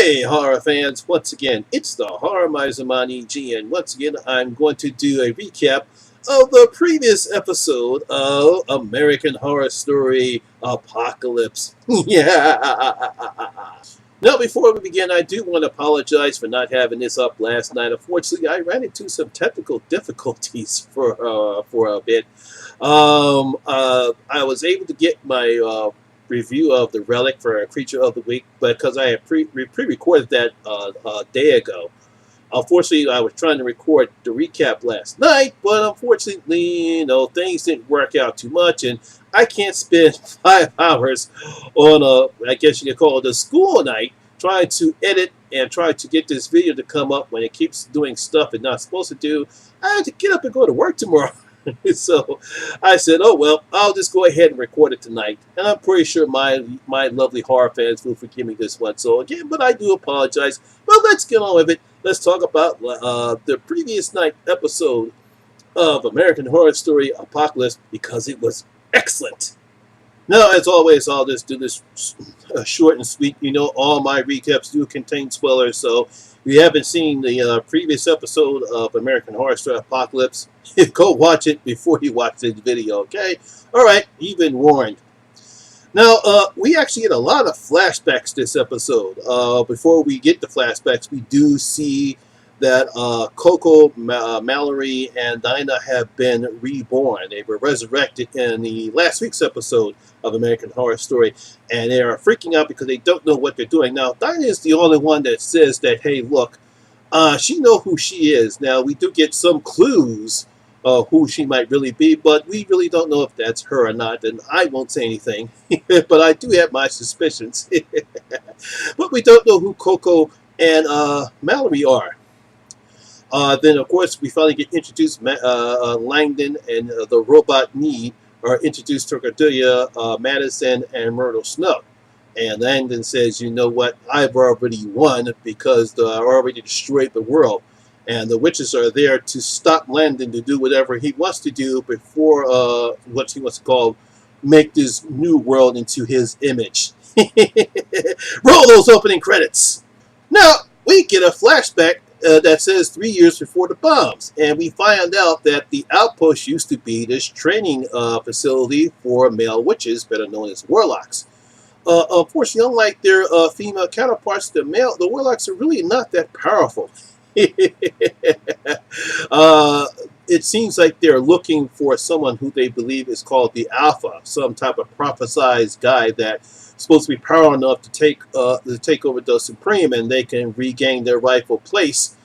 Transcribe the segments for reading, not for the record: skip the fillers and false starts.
Hey horror fans, once again, it's the Horror Miser Monty G, and once again I'm going to do a recap of the previous episode of American Horror Story Apocalypse. Yeah. Now, before we begin, I do want to apologize for not having this up last night. Unfortunately, I ran into some technical difficulties for a bit. I was able to get my review of the Relic for Creature of the Week, but because I had pre-recorded that a day ago. Unfortunately, I was trying to record the recap last night, but unfortunately, things didn't work out too much, and I can't spend 5 hours on I guess you could call it a school night, trying to edit and try to get this video to come up when it keeps doing stuff it's not supposed to do. I have to get up and go to work tomorrow. So I said, oh well, I'll just go ahead and record it tonight, and I'm pretty sure my lovely horror fans will forgive me this one. So again, but I do apologize. But let's get on with it. Let's talk about the previous night episode of American Horror Story Apocalypse, because it was excellent. Now, as always, I'll just do this short and sweet. All my recaps do contain spoilers, so if you haven't seen the previous episode of American Horror Story Apocalypse, go watch it before you watch this video, okay? Alright, you've been warned. Now, we actually get a lot of flashbacks this episode. Before we get the flashbacks, we do see that Coco, Mallory, and Dinah have been reborn. They were resurrected in the last week's episode of American Horror Story, and they are freaking out because they don't know what they're doing. Now, Dinah is the only one that says that, hey, look, she knows who she is. Now, we do get some clues of who she might really be, but we really don't know if that's her or not, and I won't say anything, but I do have my suspicions. But we don't know who Coco and Mallory are. Then, of course, we finally get introduced. Langdon and the robot Need are introduced to Cordelia, Madison, and Myrtle Snow. And Langdon says, you know what, I've already won because I already destroyed the world. And the witches are there to stop Langdon to do whatever he wants to do before what he wants to call make this new world into his image. Roll those opening credits. Now, we get a flashback that says 3 years before the bombs, and we find out that the outpost used to be this training facility for male witches, better known as warlocks. Unfortunately, unlike their female counterparts, the warlocks are really not that powerful. It seems like they're looking for someone who they believe is called the Alpha, some type of prophesized guy that's supposed to be powerful enough to take over the Supreme, and they can regain their rightful place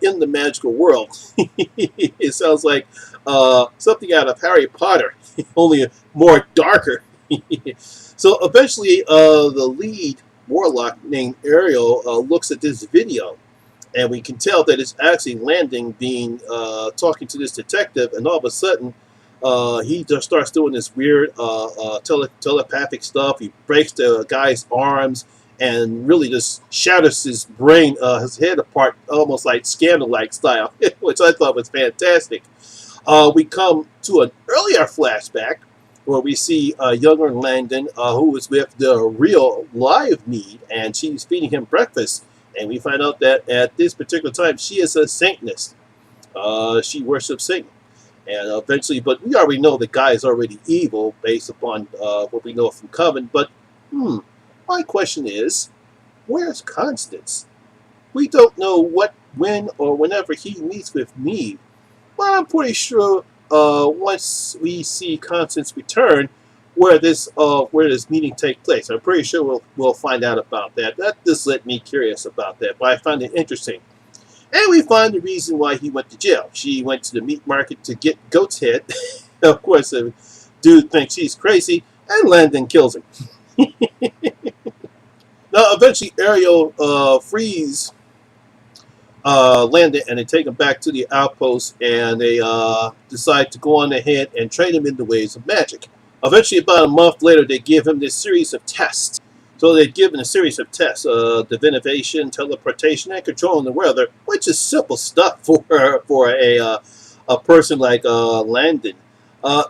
in the magical world. It sounds like something out of Harry Potter, only more darker. So eventually, the lead warlock named Ariel looks at this video, and we can tell that it's actually Landing being talking to this detective, and all of a sudden he just starts doing this weird telepathic stuff. He breaks the guy's arms and really just shatters his brain, his head apart, almost like Scandal-like style, which I thought was fantastic. We come to an earlier flashback where we see younger Langdon, who is with the real live Need, and she's feeding him breakfast. And we find out that at this particular time, she is a Satanist. She worships Satan. And eventually, but we already know the guy is already evil based upon what we know from Coven. But, my question is, where's Constance? We don't know what, when, or whenever he meets with me. But I'm pretty sure once we see Constance return, where this meeting takes place. I'm pretty sure we'll find out about that. That just let me curious about that, but I find it interesting. And we find the reason why he went to jail. She went to the meat market to get goat's head. Of course, the dude thinks she's crazy, and Landon kills her. Now, eventually, Ariel frees Landon, and they take him back to the outpost, and they decide to go on ahead and train him in the ways of magic. Eventually, about a month later, they give him this series of tests. So they're given a series of tests, divination, teleportation, and controlling the weather, which is simple stuff for a person like Landon.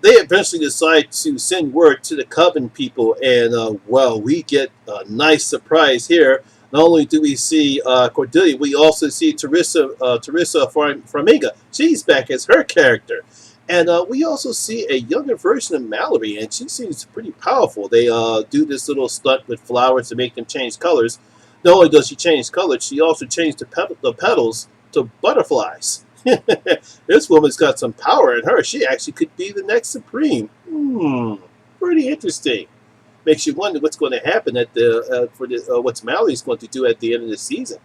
They eventually decide to send word to the Coven people, and well, we get a nice surprise here. Not only do we see Cordelia, we also see Teresa Farmiga. She's back as her character. And we also see a younger version of Mallory, and she seems pretty powerful. They do this little stunt with flowers to make them change colors. Not only does she change colors, she also changed the petals to butterflies. This woman's got some power in her. She actually could be the next Supreme. Pretty interesting. Makes you wonder what's going to happen at what's Mallory's going to do at the end of the season.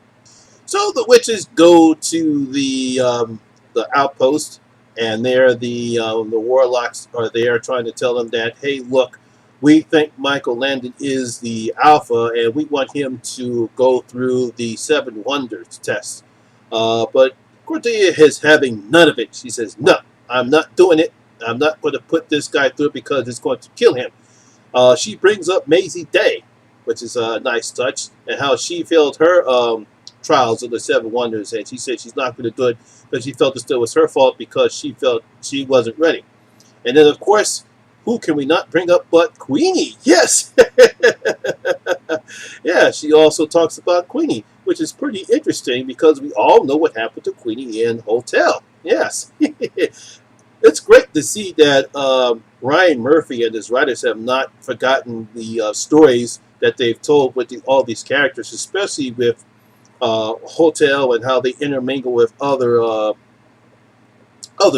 So the witches go to the outpost, and there the warlocks are there trying to tell them that, hey, look, we think Michael Landon is the alpha, and we want him to go through the 7 Wonders test. But Cordelia is having none of it. She says, no, I'm not doing it. I'm not going to put this guy through it because it's going to kill him. She brings up Maisie Day, which is a nice touch, and how she failed her trials of the 7 Wonders, and she said she's not going to do it because she felt as though it was her fault because she felt she wasn't ready. And then, of course, who can we not bring up but Queenie? Yes! Yeah, she also talks about Queenie, which is pretty interesting because we all know what happened to Queenie in Hotel. Yes. It's great to see that Ryan Murphy and his writers have not forgotten the stories that they've told with all these characters, especially with Hotel and how they intermingle with other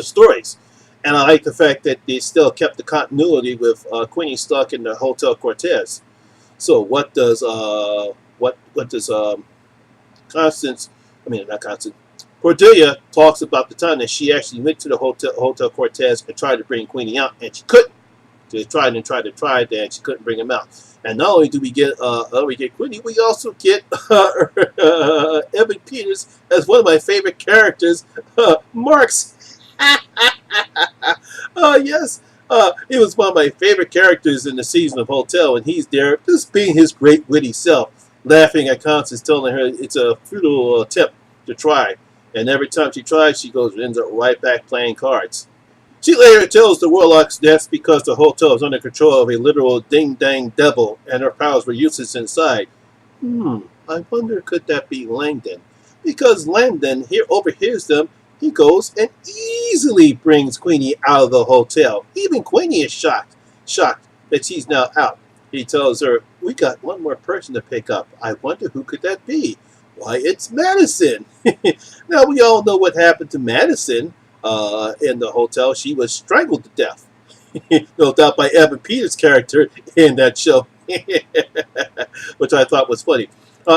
stories. And I like the fact that they still kept the continuity with Queenie stuck in the Hotel Cortez. So what does Constance? I mean, not Constance. Cordelia talks about the time that she actually went to the Hotel Cortez and tried to bring Queenie out, and she couldn't. She tried and tried and tried, and she couldn't bring him out. And not only do we get Queenie, we also get Evan Peters as one of my favorite characters, Marks. Yes, he was one of my favorite characters in the season of Hotel, and he's there just being his great witty self, laughing at Constance, telling her it's a futile attempt to try. And every time she tries, she ends up right back playing cards. She later tells the warlocks that's because the hotel is under control of a literal ding-dang devil, and her powers were useless inside. I wonder, could that be Langdon? Because Langdon here overhears them. He goes and easily brings Queenie out of the hotel. Even Queenie is shocked that she's now out. He tells her, we got one more person to pick up. I wonder who could that be? Why, it's Madison. Now, we all know what happened to Madison in the hotel. She was strangled to death. No doubt by Evan Peters' character in that show, which I thought was funny.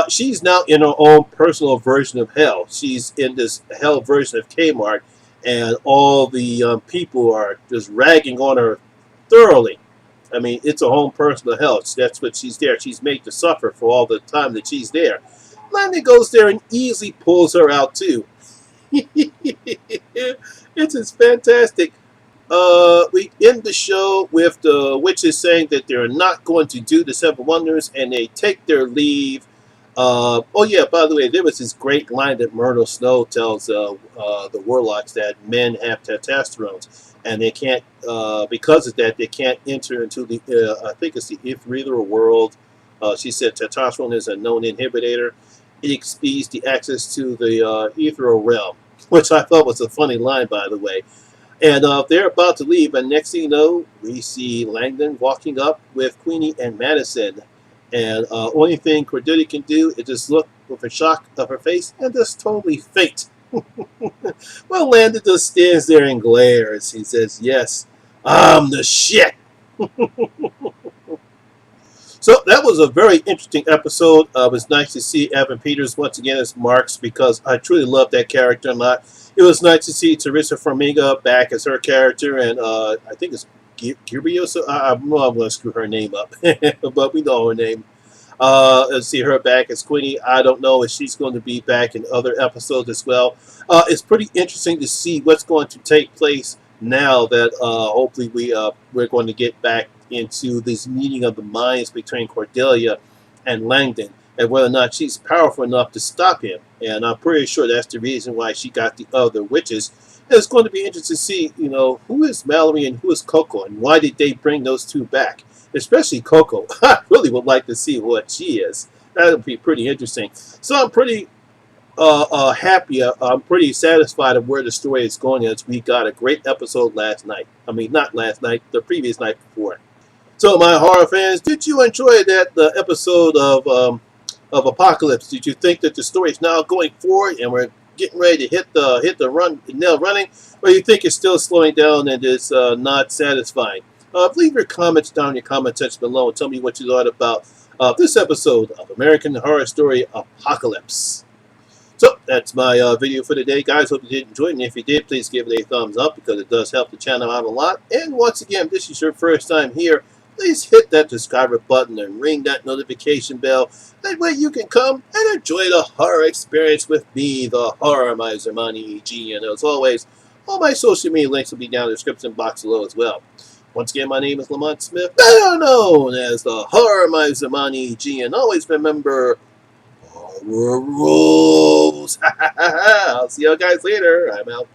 She's now in her own personal version of hell. She's in this hell version of Kmart, and all the people are just ragging on her thoroughly. I mean, it's a home personal hell. That's what she's there. She's made to suffer for all the time that she's there. Landon goes there and easily pulls her out too. It's just fantastic. We end the show with the witches saying that they're not going to do the 7 Wonders, and they take their leave. Oh yeah, by the way, there was this great line that Myrtle Snow tells the warlocks that men have testosterone, and they can't, because of that, they can't enter into the, I think it's the ethereal world. She said testosterone is a known inhibitor. It expedites the access to the ethereal realm, which I thought was a funny line, by the way. And they're about to leave, and next thing you know, we see Langdon walking up with Queenie and Madison. And only thing Cordelia can do is just look with a shock of her face and just totally faint. Well, Landon just stands there and glares. He says, yes, I'm the shit. So that was a very interesting episode. It was nice to see Evan Peters once again as Marks, because I truly love that character a lot. It was nice to see Teresa Farmiga back as her character, and I think it's Gibrio. I'm going to screw her name up, but we know her name. Let's see her back as Queenie. I don't know if she's going to be back in other episodes as well. It's pretty interesting to see what's going to take place now that hopefully we're going to get back into this meeting of the minds between Cordelia and Langdon, and whether or not she's powerful enough to stop him. And I'm pretty sure that's the reason why she got the other witches. And it's going to be interesting to see, you know, who is Mallory and who is Coco, and why did they bring those two back? Especially Coco. I really would like to see what she is. That would be pretty interesting. So I'm pretty happy. I'm pretty satisfied of where the story is going, as we got a great episode last night. I mean, not last night, the previous night before. So, my horror fans, did you enjoy the episode of Apocalypse? Did you think that the story is now going forward and we're getting ready to hit the run nail running, or you think it's still slowing down and is not satisfying? Leave your comments down in your comment section below and tell me what you thought about this episode of American Horror Story Apocalypse. So that's my video for today, guys. Hope you did enjoy it, and if you did, please give it a thumbs up because it does help the channel out a lot. And once again, if this is your first time here, please hit that subscriber button and ring that notification bell. That way you can come and enjoy the horror experience with me, the Horror Miser Monty G. And as always, all my social media links will be down in the description box below as well. Once again, my name is Lamont Smith, better known as the Horror Miser Monty G. And always remember, horror rules. I'll see you guys later. I'm out.